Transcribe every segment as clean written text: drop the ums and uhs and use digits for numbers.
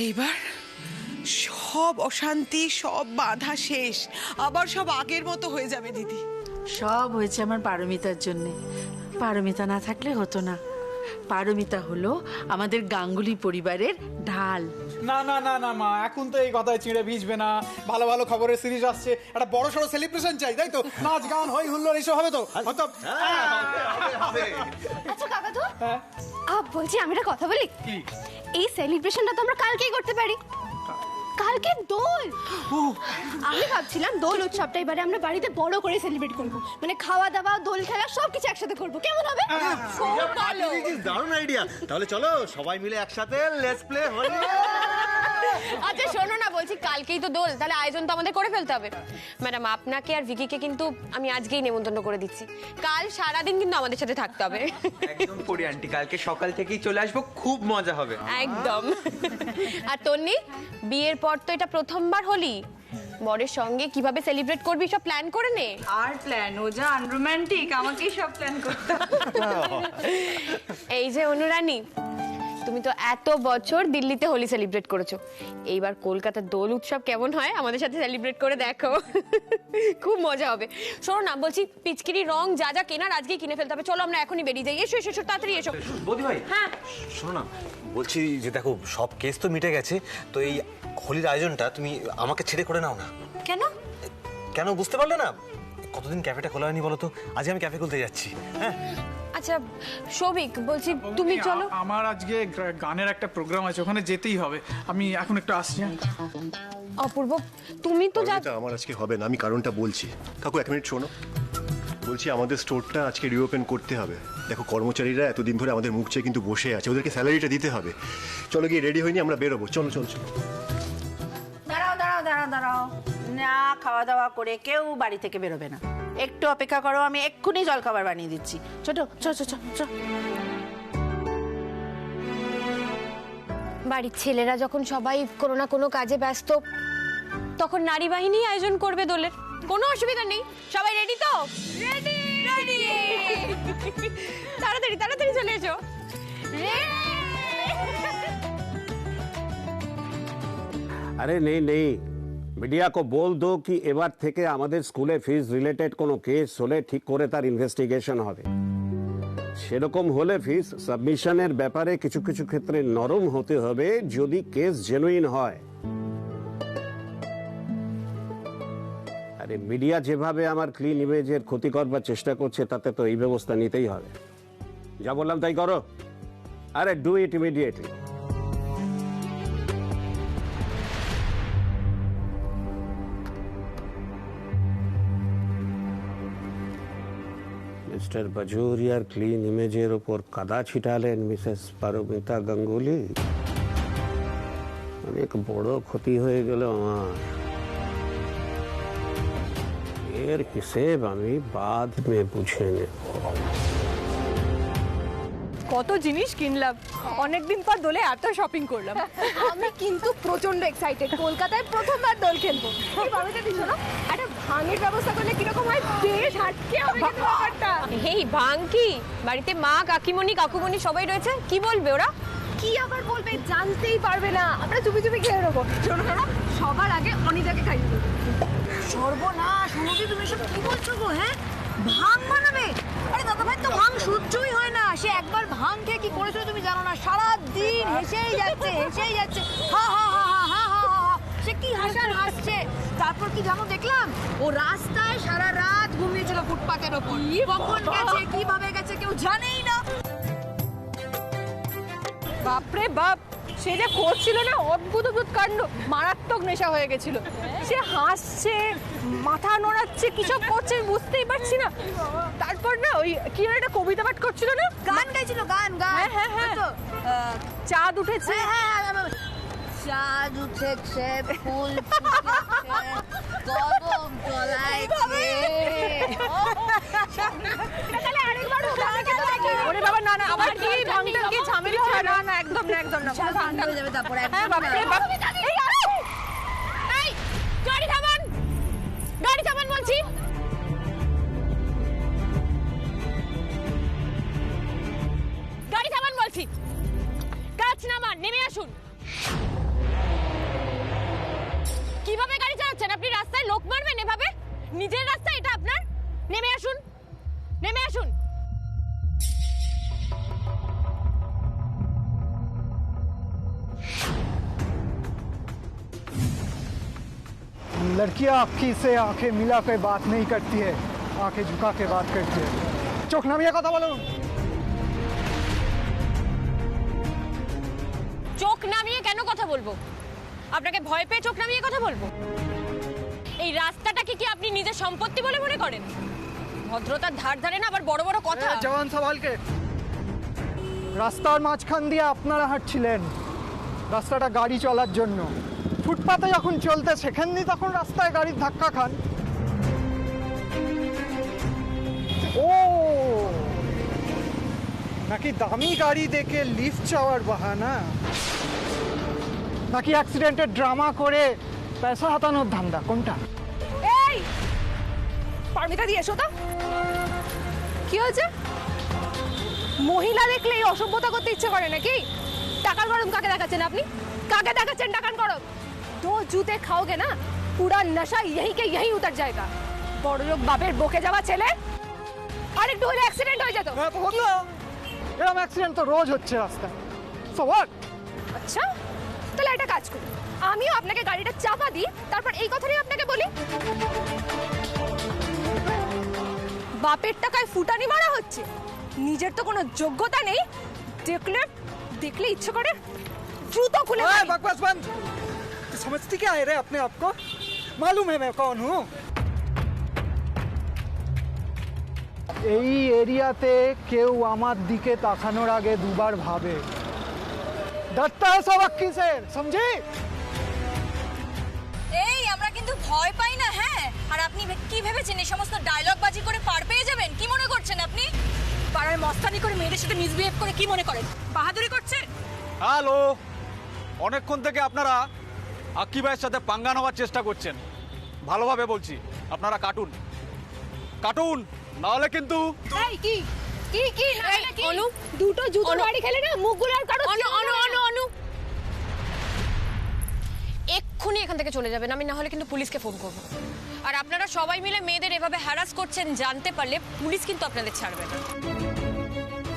এইবার সব অশান্তি, সব বাধা শেষ, আবার সব আগের মতো হয়ে যাবে দিদি। সব হয়েছে আমার পারমিতার জন্যে। পারমিতা না থাকলে হতো না। পারমিতা হলো আমাদের গাঙ্গুলি পরিবারের ঢাল। না না না না মা, এখন তো এই কথায় চিঁড়ে ভিজবে না। ভালো ভালো খবরের সিরিজ আসছে, একটা বড় সড়ো সেলিব্রেশন চাই, তাই তো? নাচ গান হই হুল্লোড় এইসব হবে তো? আচ্ছা কাকা তো বলছি, আমি একটা কথা বলি। এই সেলিব্রেশনটা তো আমরা কালকেই করতে পারি। কালকে দোল। আমি ভাবছিলাম দোল উৎসবটা এবারে আমরা বাড়িতে বড় করে সেলিব্রেট করব, মানে খাওয়া দাওয়া, দোল খেলা সবকিছু একসাথে করব। কেমন হবে? দারুণ আইডিয়া। তাহলে চলো সবাই মিলে একসাথে লেটস প্লে হোলি। আচ্ছা শোনো না, বলছি কালকেই তো দোল, তাহলে আয়োজন তো আমাদের করে ফেলতে হবে। ম্যাডাম, আপনাকে আর ভিকিকে কিন্তু আমি আজকেই নেমন্তন্ন করে দিচ্ছি। কাল সারাদিন কিন্তু আমাদের সাথে থাকতে হবে। একদম করি আন্টি, কালকে সকাল থেকেই চলে আসবো, খুব মজা হবে। একদম। আর তন্নি, বিয়ের পর তো এটা প্রথমবার হলি, বরের সঙ্গে কিভাবে সেলিব্রেট করবি সব প্ল্যান করে নে। আর প্ল্যান? ও যা আনরোম্যান্টিক, আমাকেই সব প্ল্যান করতে হবে। এই যে অনুরানী, তুমি তো এত বছর দিল্লিতে হোলি সেলিব্রেট করেছো, এইবার কলকাতার দোল উৎসব কেমন হয় আমাদের সাথে সেলিব্রেট করে দেখো। খুব মজা হবে। শোনো না, বলছি পিচকিরি রং যা যা কেনার আজকেই কিনে ফেলতে হবে। চলো আমরা এখনই বেরিয়ে যাই। এসো এসো, তাড়াতাড়ি এসো। বৌদি ভাই, হ্যাঁ শোনো না, বলছি যে দেখো সব কেস তো মিটে গেছে, তো এই হোলির আয়োজনটা তুমি আমাকে ছেড়ে করে নাও না। কেন? কেন বুঝতে পারলে না? কতদিন ক্যাফেটা খোলা হয়নি বলো তো? আজ আমি ক্যাফে খুলতে যাচ্ছি। হ্যাঁ আচ্ছা সৌভিক, বলছি তুমি চলো। আমার আজকে গানের একটা প্রোগ্রাম আছে, ওখানে যেতেই হবে। আমি এখন একটু আসছি। অপূর্ব, তুমি তো যা। আমার আজকে হবে না, আমি কারণটা বলছি। কাকু এক মিনিট শোনো। বলছি আমাদের স্টোরটা আজকে রিওপেন করতে হবে। দেখো কর্মচারীরা এতদিন ধরে আমাদের মুখ চেয়ে কিন্তু বসে আছে, ওদেরকে স্যালারিটা দিতে হবে। চলো গিয়ে রেডি হয়নি, আমরা বেরোবো। চলো চলো চলো। দাঁড়াও দাঁড়াও দাঁড়াও দাঁড়াও, না খাওয়া দাওয়া করে কেউ বাড়ি থেকে বেরোবে না। একটু অপেক্ষা করো, আমি এক্ষুনি জলখাবার বানিয়ে দিচ্ছি। ছোট চল চল চল চল। বাড়ির ছেলেরা যখন সবাই কোনো না কোনো কাজে ব্যস্ত, তখন নারী বাহিনী আয়োজন করবে দোলের। কোনো অসুবিধা নেই। সবাই রেডি তো? Ready ready. তাড়াতাড়ি তাড়াতাড়ি চলে এসো। अरे नहीं नहीं, मीडिया को बोल दो कि এবার থেকে আমাদের স্কুলে ফিজ রিলেটেড কোনো কেস হলে ঠিক করে তার ইনভেস্টিগেশন হবে। সেরকম হলে ফিজ সাবমিশনের ব্যাপারে কিছু কিছু ক্ষেত্রে নরম হতে হবে যদি কেস জেনুইন হয়। আরে মিডিয়া যেভাবে আমার ক্লিন ইমেজের ক্ষতি করবার চেষ্টা করছে, তাতে তো এই ব্যবস্থা নিতেই হবে। যা বললাম তাই করো। আরে ডু ইট ইমিডিয়েটলি। মিস্টার বাজোরিয়ার ক্লিন ইমেজের উপর কাদা ছিটালেন মিসেস পারমিতা গাঙ্গুলি। অনেক বড় ক্ষতি হয়ে গেল আমার। এর হিসেব আমি বাদ মে বুঝে নেব। কত জিনিস কিনলাম, অনেকদিন পর দোলে এত শপিং করলাম। আমি কিন্তু প্রচন্ড এক্সাইটেড, কলকাতায় প্রথমবার দোল খেলবো। বাড়িতে দিছো না, একটা ভাঙের ব্যবস্থা করলে কিরকম হয়? বেশ হাটকে হবে কিন্তু ব্যাপারটা। এই ভাঙ কি? বাড়িতে মা, কাকিমণি, কাকুমণি সবাই রয়েছে, কি বলবে ওরা? কি আবার বলবে, জানতেই পারবে না। আমরা চুপি চুপি খেয়ে নেবো। শোনো শোনো, সবার আগে অনিতাকে খাইয়ে দেবো। সর্বনাশ, অনুদি তুমি সব কি বলছো গো? হ্যাঁ, ভাং বানাবে? আরে দাদা ভাই তো ভাং সহ্যই হয় না। সে একবার ভাং খেয়ে কি করেছিল তুমি জানো না? সারা দিন হেসেই যাচ্ছে হেসেই যাচ্ছে, হা হা হা হা হা হা হা। সে কি হাসার হাসছে। তারপর কি জানো দেখলাম, ও রাস্তায় সারা রাত ঘুমিয়েছিল ফুটপাতের ওপর। কখন গেছে কিভাবে গেছে কেউ জানেই না। বাপরে বাপ, সে যে করছিল না অদ্ভুত অদ্ভুত কাণ্ড, মারাত্মক নেশা হয়ে গেছিল। সে হাসছে, মাথা নড়াচ্ছে, কিসব করছে বুঝতেই পারছি না। তারপর না ওই কি একটা কবিতা পাঠ করছিল না, গান গাইছিল, গান গান। হ্যাঁ হ্যাঁ হ্যাঁ, চাঁদ উঠেছে। চাঁদ উঠেছে, ফুল কদম তলায়। ওরে বাবা, না না, আবার কি ভাঙটা কি ঝামেলা হয়? না না, একদম না একদম না, ভাঙটা হয়ে যাবে তারপরে। হ্যাঁ বাপরে বাপ। এই গাড়ি থামান, গাড়ি থামান বলছি। গাড়ি থামান বলছি, কাজ নামান, নেমে আসুন। নিজের রাস্তা এটা আপনার। নেমে আসুন, নেমে আসুন। लड़कियां आँखी से आंखें मिला के बात नहीं करती है, आंखें झुका के बात करती है। चोख नामिए কথা বলুন। চোখ নামিয়ে কেন কথা বলবো? আপনাকে ভয় পেয়ে চোখ নামিয়ে কথা বলবো? এই রাস্তাটাকে কি আপনি নিজের সম্পত্তি বলে মনে করেন? ভদ্রতার ধার ধারে না আবার বড় বড় কথা। জওয়ান সওয়ালকে রাস্তার মাঝখান দিয়ে আপনারা হাঁটছিলেন রাস্তাটা গাড়ি চলার জন্য। ফুটপাতে যখন চলতে শেখেননি তখন রাস্তায় গাড়ির ধাক্কা খান। ও নাকি দামি গাড়ি দেখে লিফট চাওয়ার বাহানা, নাকি অ্যাক্সিডেন্টের ড্রামা করে পয়সা হাতানোর ধান্দা, কোনটা? এই পারমিতা দিয়ে এসো তো। কি হয়েছে? মহিলা দেখলে এই অসভ্যতা করতে ইচ্ছে করে নাকি? টাকার গরম কাকে দেখাচ্ছেন আপনি? কাকে দেখাচ্ছেন টাকার গরম? दो जूते खाओगे ना पूरा नशा यही के यही उतर जाएगा। बड़ लोग बापेर बोके जावा ছেলে আর একটু হলে অ্যাক্সিডেন্ট হয়ে যেত। হ্যাঁ তো হলো, এরকম অ্যাক্সিডেন্ট তো রোজ হচ্ছে রাস্তায়। So what? আচ্ছা তাহলে একটা কাজ করি, আমিও আপনাকে গাড়িটা চাপা দিই, তারপর এই কথাটাই আপনাকে বলি। বাপের টাকায় ফুটানি মারা হচ্ছে, নিজের তো কোনো যোগ্যতা নেই, দেখলে দেখলে ইচ্ছে করে জুতো খুলে মারি। बकवास बंद। तू समझती क्या है रे अपने आप को? मालूम है मैं कौन हूँ? এই এরিয়াতে কেউ আমার দিকে তাকানোর আগে দুবার ভাবে। डरता है सब अक्की से, समझी? এই আমরা কিন্তু ভয় পাই না। হ্যাঁ, আর আপনি কি ভেবেছেন এই সমস্ত ডায়লগ বাজি করে পার পেয়ে যাবেন? কি মনে করছেন আপনি? পাড়ায় মস্তানি করে মেয়েদের সাথে মিসবিহেভ করে কি মনে করেন বাহাদুরি করছেন? হ্যালো, অনেকক্ষণ থেকে আপনারা আক্কি ভাইয়ের সাথে পাঙ্গা নেওয়ার চেষ্টা করছেন। ভালোভাবে বলছি, আপনারা কাটুন কাটুন, নাহলে কিন্তু। এই কি কি কি নাহলে কি? অনু দুটো জুতো বাড়ি খেলে না মুখগুলো আর কারো অনু অনু অনু অনু এক্ষুনি এখান থেকে চলে যাবেন, আমি না হলে কিন্তু পুলিশকে ফোন করব। আর আপনারা সবাই মিলে মেয়েদের এভাবে হ্যারাস করছেন জানতে পারলে পুলিশ কিন্তু আপনাদের ছাড়বে না।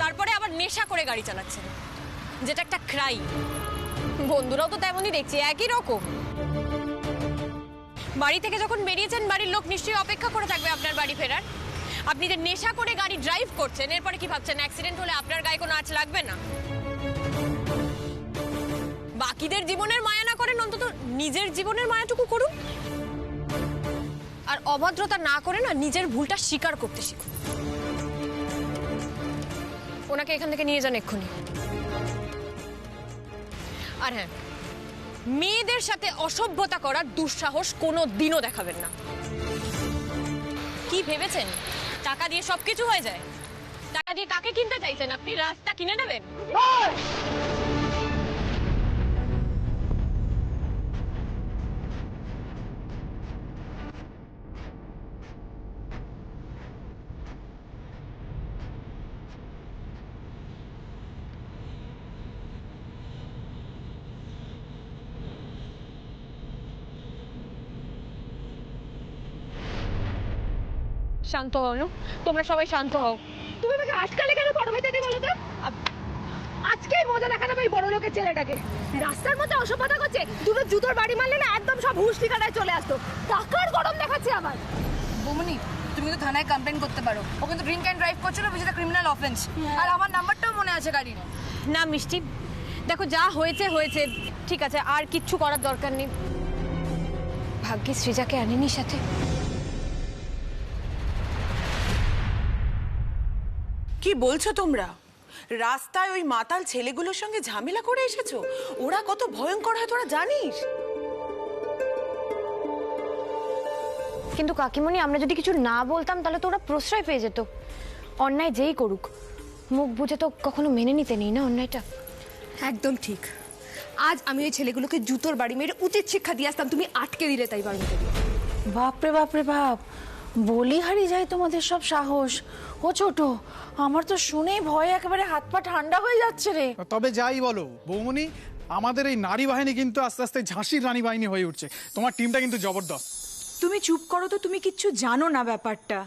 তারপরে আবার নেশা করে গাড়ি চালাচ্ছেন, যেটা একটা ক্রাইম। বন্ধুরাও তো তেমনই দেখছি, একই রকম। বাড়ি থেকে যখন বেরিয়েছেন বাড়ির লোক নিশ্চয়ই অপেক্ষা করে থাকবে আপনার বাড়ি ফেরার। আপনি যে নেশা করে গাড়ি ড্রাইভ করছেন, এরপরে কি ভাবছেন অ্যাক্সিডেন্ট হলে আপনার গায়ে কোনো আঁচ লাগবে না? বাকিদের জীবনের মায়া না করেন, অন্তত নিজের জীবনের মায়াটুকু করুন। আর অভদ্রতা না করে না নিজের ভুলটা স্বীকার করতে শিখুন। ওনাকে এখান থেকে নিয়ে যান এক্ষুনি। আর হ্যাঁ, মেয়েদের সাথে অসভ্যতা করার দুঃসাহস কোনো দিনও দেখাবেন না। কি ভেবেছেন টাকা দিয়ে সবকিছু হয়ে যায়? টাকা দিয়ে কাকে কিনতে চাইছেন আপনি? রাস্তা কিনে নেবেন? শান্ত হও, তোমরা সবাই শান্ত হও। তুমি আমাকে আটকালে কেন বড় ভাই দিদি বলো তো? আজকেই মজা দেখানো এই বড় লোকের ছেলেটাকে। রাস্তার মধ্যে অসভ্যতা করছে, দুটো জুতোর বাড়ি মারলে না একদম সব হুঁশ ঠিকানায় চলে আসতো। টাকার গরম দেখাচ্ছে আবার। বৌমনি তুমি কিন্তু থানায় কমপ্লেন করতে পারো, ও কিন্তু ড্রিঙ্ক অ্যান্ড ড্রাইভ করছিল, which is a criminal offense। আর আমার নাম্বারটাও মনে আছে গাড়ির। না মিষ্টি, দেখো যা হয়েছে হয়েছে, ঠিক আছে, আর কিচ্ছু করার দরকার নেই। ভাগ্যে সৃজাকে আনেনি সাথে। কি বলছো তোমরা? রাস্তায় ওই মাতাল ছেলেগুলোর সঙ্গে ঝামেলা করে এসেছো? ওরা কত ভয়ঙ্কর হয় তোরা জানিস? কিন্তু কাকিমণি, আমরা যদি কিছু না বলতাম তাহলে তো ওরা প্রশ্রয় পেয়ে যেত। অন্যায় যেই করুক মুখ বুঝে তো কখনো মেনে নিতে নেই না অন্যায়টা। একদম ঠিক। আজ আমি ওই ছেলেগুলোকে জুতোর বাড়ি মেরে উচিত শিক্ষা দিয়ে আসতাম, তুমি আটকে দিলে তাই পারমিতা দি। বাপরে বাপরে বাপ, বলি হারিয়ে যায় তোমাদের সব সাহস। ও ছোট, আমার তো শুনেই ভয়ে একেবারে হাত পা ঠান্ডা হয়ে যাচ্ছে রে। তবে যাই বলো বৌমনি, আমাদের এই নারী বাহিনী কিন্তু আস্তে আস্তে ঝাঁসির রানী বাহিনী হয়ে উঠছে। তোমার টিমটা কিন্তু জবরদস্ত। তুমি চুপ করো তো, তুমি কিচ্ছু জানো না ব্যাপারটা।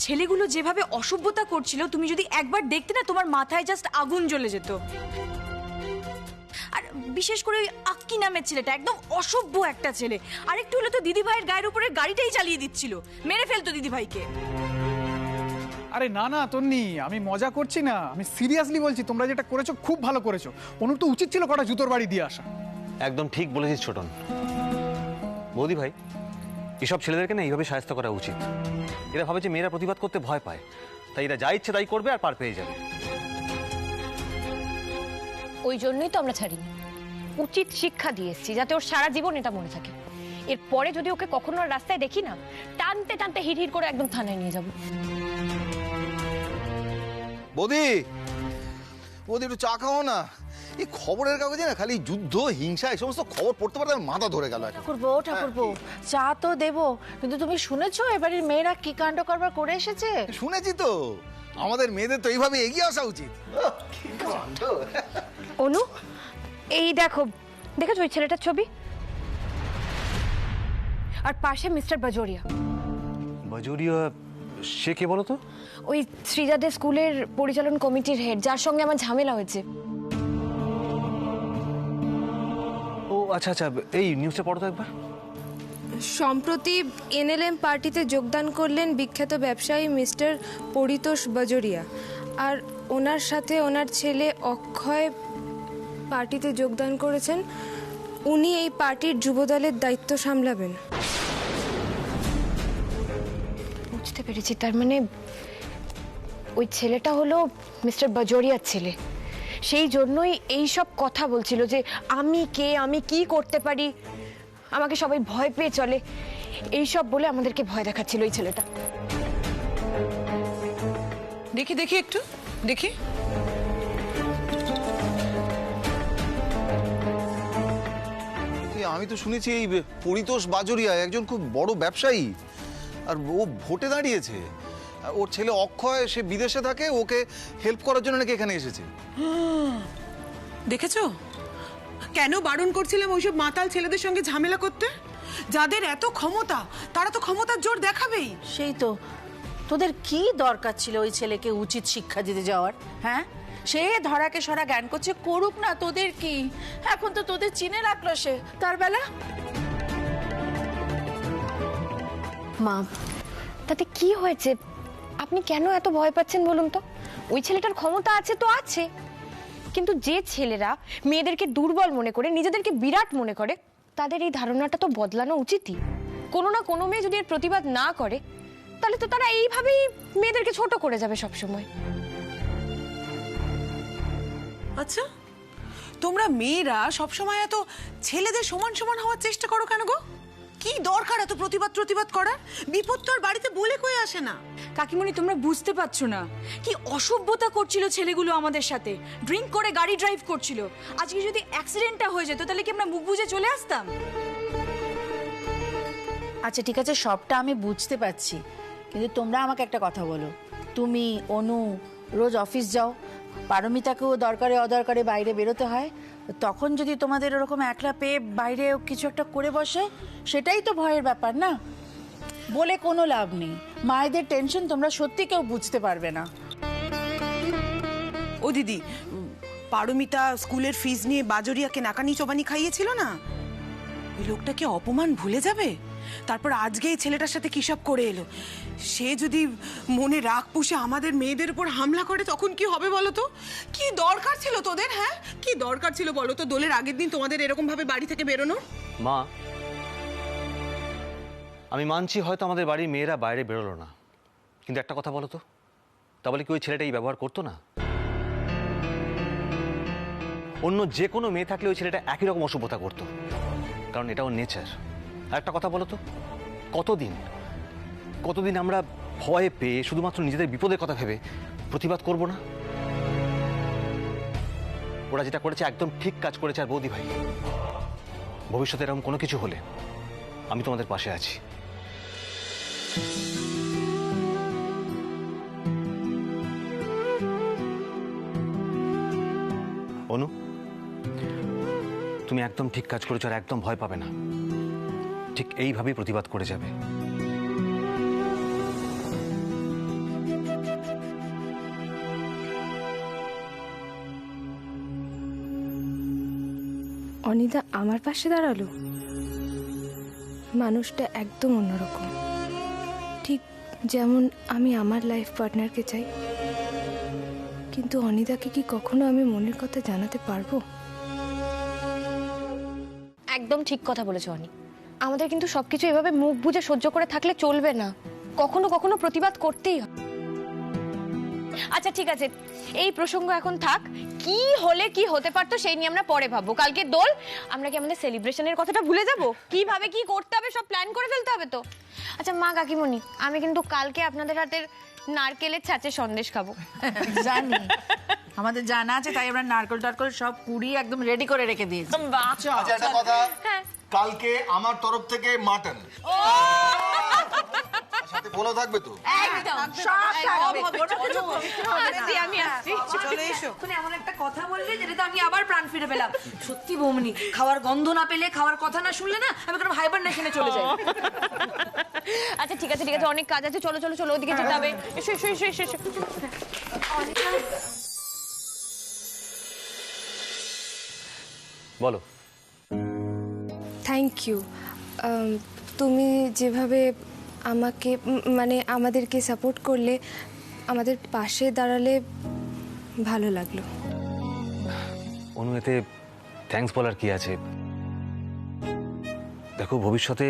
ছেলেগুলো যেভাবে অসভ্যতা করছিল, তুমি যদি একবার দেখতে না, তোমার মাথায় জাস্ট আগুন জ্বলে যেত। আর বিশেষ করে ওই আক্কি নামের ছেলেটা একদম অসভ্য একটা ছেলে। আর একটু হলে তো দিদি ভাইয়ের গায়ের উপরে গাড়িটাই চালিয়ে দিচ্ছিল, মেরে ফেলতো দিদি ভাইকে। আরে না না তন্নি, আমি মজা করছি না, আমি সিরিয়াসলি বলছি তোমরা যেটা করেছো খুব ভালো করেছো। অনুর তো উচিত ছিল কটা জুতোর বাড়ি দিয়ে আসা। একদম ঠিক বলেছিস ছোটন। বৌদি ভাই, এসব ছেলেদেরকে না এইভাবে সাহায্য করা উচিত। এরা ভাবে যে মেয়েরা প্রতিবাদ করতে ভয় পায়, তাই এরা যা ইচ্ছে তাই করবে আর পার পেয়ে যাবে। ওই জন্যই তো আমরা ছাড়িনি, উচিত শিক্ষা দিয়ে এসেছি যাতে ওর সারা জীবন এটা মনে থাকে। এরপরে যদি ওকে কখনো আর রাস্তায় দেখি না, টানতে টানতে হিট হিট করে একদম থানায় নিয়ে যাবো। বৌদি, বৌদি একটু চা খাও না। এই খবরের কাগজে না খালি যুদ্ধ, হিংসা, এই সমস্ত খবর পড়তে পড়তে আমার মাথা ধরে গেল। ঠাকুরপো চা তো দেবো, কিন্তু তুমি শুনেছো এবারের মেয়েরা কি কাণ্ড করবার করে এসেছে? শুনেছি তো, আমাদের মেয়েদের তো এইভাবে এগিয়ে আসা উচিত। অনু, এই দেখো, দেখেছো ওই ছেলেটার ছবি, আর পাশে মিস্টার বাজোরিয়া। বাজুরিয়া সে কে বলো তো? ওই শ্রীজাদের স্কুলের পরিচালন কমিটির হেড, যার সঙ্গে আমার ঝামেলা হয়েছে। ও আচ্ছা আচ্ছা, এই নিউজটা পড়ো তো একবার। সম্প্রতি এনএলএম পার্টিতে যোগদান করলেন বিখ্যাত ব্যবসায়ী মিস্টার পরিতোষ বাজোরিয়া, আর ওনার সাথে ওনার ছেলে অক্ষয় পার্টিতে যোগদান করেছেন। উনি এই পার্টির যুবদলের দায়িত্ব সামলাবেন। বুঝতে পেরেছি, তার মানে ওই ছেলেটা হলো মিস্টার বাজোরিয়ার ছেলে। সেই জন্যই এই সব কথা বলছিল যে আমি কে, আমি কি করতে পারি, আমাকে সবাই ভয় পেয়ে চলে, এই সব বলে আমাদেরকে ভয় দেখাচ্ছিল এই ছেলেটা। দেখি দেখি একটু দেখি। আমি তো শুনেছি এই পরিতোষ বাজোরিয়া একজন খুব বড় ব্যবসায়ী, আর ও ভোটে দাঁড়িয়েছে। ওর ছেলে অক্ষয়, সে বিদেশে থাকে, ওকে হেল্প করার জন্য নাকি এখানে এসেছে। দেখেছো কেন বারণ করছিলাম ওইসব মাতাল ছেলেদের সঙ্গে ঝামেলা করতে? যাদের এত ক্ষমতা, তারা তো ক্ষমতার জোর দেখাবেই। সেই তো, তোদের কি দরকার ছিল ওই ছেলেকে উচিত শিক্ষা দিতে যাওয়ার? হ্যাঁ, সে ধরাকে সরা জ্ঞান করছে, করুক না, তোদের কি? এখন তো তোদের চিনে রাখলো সে, তার বেলা। মা, তাতে কি হয়েছে? আপনি কেন এত ভয় পাচ্ছেন বলুন তো? ওই ছেলেটার ক্ষমতা আছে তো আছে, কিন্তু যে ছেলেরা মেয়েদেরকে দুর্বল মনে করে, নিজেদেরকে বিরাট মনে করে, তাদের এই ধারণাটা তো বদলানো উচিতই। কোনো না কোনো মেয়ে যদি এর প্রতিবাদ না করে, তাহলে তো তারা এইভাবেই মেয়েদেরকে ছোট করে যাবে সব সময়। আচ্ছা, তোমরা মেয়েরা সবসময় এত ছেলেদের সমান সমান হওয়ার চেষ্টা করো কেন গো? কি দরকার এত প্রতিবাদ করার? বিপদ তো আর বাড়িতে বলে কয়ে আসে না। কাকিমণি, তোমরা বুঝতে পারছো না কি অসভ্যতা করছিল ছেলেগুলো আমাদের সাথে। ড্রিঙ্ক করে গাড়ি ড্রাইভ করছিল। আজকে যদি অ্যাক্সিডেন্টটা হয়ে যেত, তাহলে কি আমরা মুখ বুজে চলে আসতাম? আচ্ছা ঠিক আছে, সবটা আমি বুঝতে পারছি, কিন্তু তোমরা আমাকে একটা কথা বলো। তুমি, অনু রোজ অফিস যাও, পারমিতাকেও দরকারে অদরকারে বাইরে বেরোতে হয়, তখন যদি তোমাদের ওরকম একলা পেয়ে বাইরে কিছু একটা করে বসে, সেটাই তো ভয়ের ব্যাপার না? বলে কোনো লাভ নেই, মায়েদের টেনশন তোমরা সত্যি কেউ বুঝতে পারবে না। ও দিদি, পারমিতা স্কুলের ফিস নিয়ে বাজরিয়াকে নাকানি চবানি খাইয়েছিল না, ওই লোকটাকে অপমান ভুলে যাবে? তারপর আজকে এই ছেলেটার সাথে কি সব করে এলো, সে যদি মনে রাগ পুষে আমাদের মেয়েদের উপর হামলা করে, তখন কি হবে বলো তো? কি দরকার ছিল তোদের? হ্যাঁ, কি দরকার ছিল বলো তো দোলের আগের দিন তোমাদের এরকম ভাবে বাড়ি থেকে বেরোনোর? মা, আমি মানছি হয়তো আমাদের বাড়ির মেয়েরা বাইরে বেরোলো না, কিন্তু একটা কথা বলো তো, তা বলে কি ওই ছেলেটা এই ব্যবহার করতো না? অন্য যে কোনো মেয়ে থাকলে ওই ছেলেটা একই রকম অসভ্যতা করতো, কারণ এটা ওর নেচার। আর একটা কথা বলো তো, কতদিন আমরা ভয়ে পেয়ে শুধুমাত্র নিজেদের বিপদের কথা ভেবে প্রতিবাদ করব না? ওরা যেটা করেছে একদম ঠিক কাজ করেছে। আর বৌদি ভাই, ভবিষ্যতে এরকম কোনো কিছু হলে আমি তোমাদের পাশে আছি। অনু, তুমি একদম ঠিক কাজ করেছো, আর একদম ভয় পাবে না। ঠিক এইভাবেই প্রতিবাদ করে যাবে। অনিদা আমার পাশে দাঁড়ালো। মানুষটা একদম অন্যরকম, ঠিক যেমন আমি আমার লাইফ পার্টনারকে চাই। কিন্তু অনিদাকে কি কখনো আমি মনের কথা জানাতে পারবো? একদম ঠিক কথা বলেছো অনি। আমাদের কিন্তু সবকিছু এভাবে মুখ বুজে সহ্য করে থাকলে চলবে না, কখনো কখনো প্রতিবাদ করতেই হবে। আচ্ছা ঠিক আছে, এই প্রসঙ্গ এখন থাক। কি হলে কি হতে পারতো সেই নিয়ে আমরা পরে ভাববো। কালকে দোল, আমরা কি আমাদের সেলিব্রেশনের কথাটা ভুলে যাব? কিভাবে কি করতে হবে সব প্ল্যান করে ফেলতে হবে তো। আচ্ছা মা কাকিমণি, আমি কিন্তু কালকে আপনাদের হাতের নারকেলের ছাঁচের সন্দেশ খাবো। জানি, আমাদের জানা আছে, তাই আমরা নারকেল টারকেল সব কুড়িয়ে একদম রেডি করে রেখে দিয়েছি। আচ্ছা একটা কথা, কালকে আমার তরফ থেকে মাটন, সাথে পোলাও থাকবে তো? একদম সব থাকবে। আমি আসছি। চলে এসো। তুমি এমন একটা কথা বললে যেটাতে আমি আবার প্রাণ ফিরে পেলাম। সত্যি বৌমনি, খাওয়ার গন্ধ না পেলে, খাওয়ার কথা না শুনলে না আমি কোনো হাইবারনেশনে চলে যাই। আচ্ছা ঠিক আছে ঠিক আছে, অনেক কাজ আছে, চলো চলো চলো, ওদিকে যেতে হবে। এসো এসো এসো এসো এসো। বলো। Thank you. তুমি যেভাবে আমাকে মানে আমাদেরকে সাপোর্ট করলে, আমাদের পাশে দাঁড়ালে, ভালো লাগলো। অনু, এতে থ্যাঙ্কস বলার কি আছে? দেখো, ভবিষ্যতে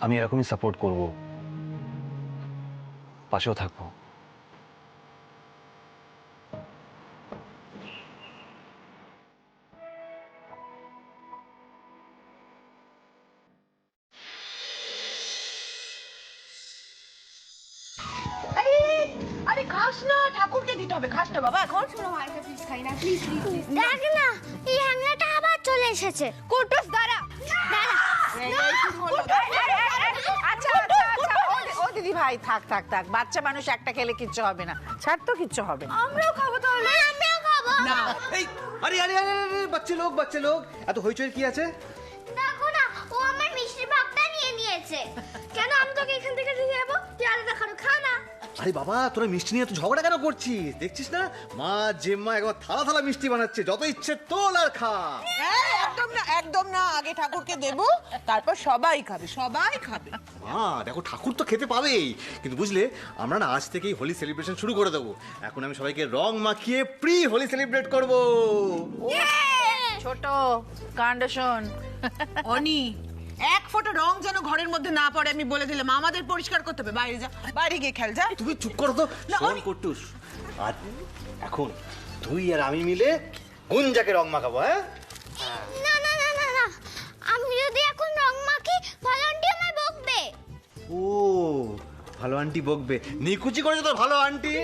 আমি এরকমই সাপোর্ট করব, পাশেও থাকবো। আরে খাস না, ঠাকুরকে দিতে হবে। খাস না বাবা এখন। শোনো মাইকা, প্লিজ খাই না, প্লিজ প্লিজ প্লিজ। দেখ না, এই হ্যাংলাটা আবার চলে এসেছে। কুটুস দাঁড়া দাঁড়া। আচ্ছা আচ্ছা আচ্ছা, ও দিদি ভাই থাক থাক থাক, বাচ্চা মানুষ একটা খেলে কিচ্ছু হবে না, ছাড় তো কিচ্ছু হবে না। আমরাও খাবো তাহলে। আমরাও খাবো। না এই আরে আরে আরে আরে, বাচ্চা লোক এত হইচই কি আছে? দেখো না, ও আমার মিষ্টির ভাগটা নিয়ে নিয়েছে। কেন আমি তোকে এখান থেকে দিয়ে যাবো? তুই আলাদা খানো, খা না। আরে বাবা, তোরা মিষ্টি নিয়ে তো ঝগড়া কেন করছিস? দেখছিস না মা জেম্মা একবার থালা থালা মিষ্টি বানাচ্ছে, যত ইচ্ছে তোল আর খা। একদম না, একদম না। আগে ঠাকুরকে দেবো, তারপর সবাই খাবে, সবাই খাবে। মা দেখো, ঠাকুর তো খেতে পাবেই, কিন্তু বুঝলে আমরা না আজ থেকেই হোলি সেলিব্রেশন শুরু করে দেবো। এখন আমি সবাইকে রং মাখিয়ে প্রি হোলি সেলিব্রেট করব। ছোট কাণ্ড শোন। অনি, এক ফোঁটা রং যেন ঘরের মধ্যে না পড়ে, আমি বলে দিলাম। আমাদের পরিষ্কার করতে হবে। বাইরে যা, বাইরে গিয়ে খেল যা। তুমি চুপ করো তো। শোন কুট্টুস, আর এখন তুই আর আমি মিলে গুঞ্জাকে রং মাখাবো। হ্যাঁ, না না না না না, আমি যদি এখন রং মাখি ভালো আন্টি আমায় বকবে। ও ভালো আন্টি বকবে? নিকুচি করেছে তোর ভালো আন্টি।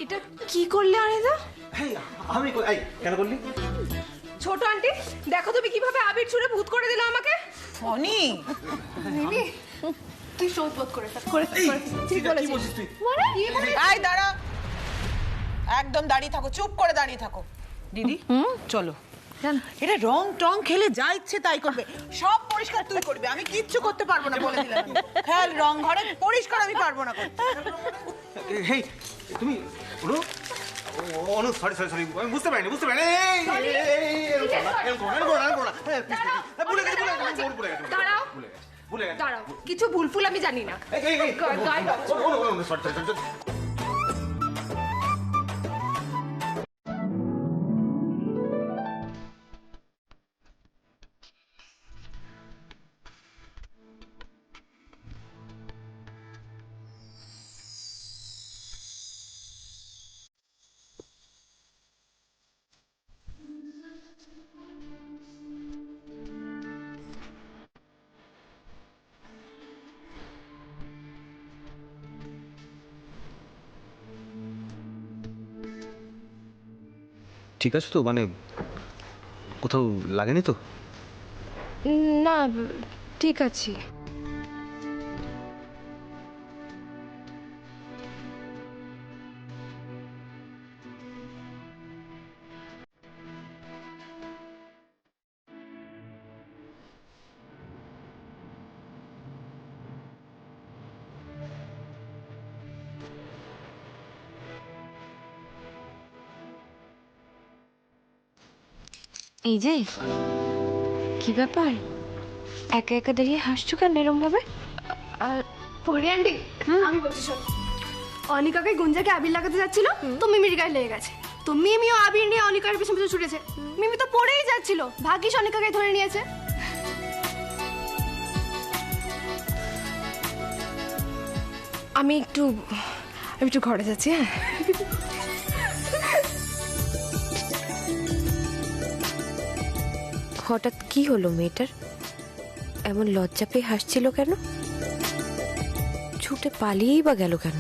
এটা কি করলে অনিদা? আমি এই কেন করলি? ছোট আন্টি, দেখো তুমি কিভাবে আবির ছুঁড়ে ভূত করে দিল আমাকে। অনি, নিনি তুই শোধবোধ করে থাক, করে থাক, করে থাক। ঠিক বলেছিস তুই। এই দাঁড়া, একদম দাঁড়িয়ে থাকো, চুপ করে দাঁড়িয়ে থাকো। দিদি চলো। এটা রং টং খেলে যা ইচ্ছে তাই করবে, সব পরিষ্কার তুই করবি, আমি কিচ্ছু করতে পারবো না বলে দিলাম। খেল রং ঘরে পরিষ্কার আমি পারবো না করতে। হেই তুমি অনু, অনু সরি সরি সরি, আমি বুঝতে পারিনি। দাঁড়াও দাঁড়াও, কিছু ভুলফুল আমি জানি না। ঠিক আছে তো, মানে কোথাও লাগেনি তো? না, ঠিক আছে। এই যে কি ব্যাপার, একা একা দাঁড়িয়ে হাসছো কেন এরম ভাবে? পরি আন্টি, আমি বলছি শোন। অনিকাকে গুঞ্জাকে আবির লাগাতে যাচ্ছিল, তো মিমির গায়ে লেগে গেছে। তো মিমিও আবির নিয়ে অনিকার পিছনে পিছনে ছুটেছে। মিমি তো পড়েই যাচ্ছিল, ভাগ্যিস অনিকাকে ধরে নিয়েছে। আমি একটু ঘরে যাচ্ছি। হ্যাঁ, হঠাৎ কি হলো মেয়েটার? এমন লজ্জা পেয়ে হাসছিল কেন? ছুটে পালিয়েই বা গেল কেন?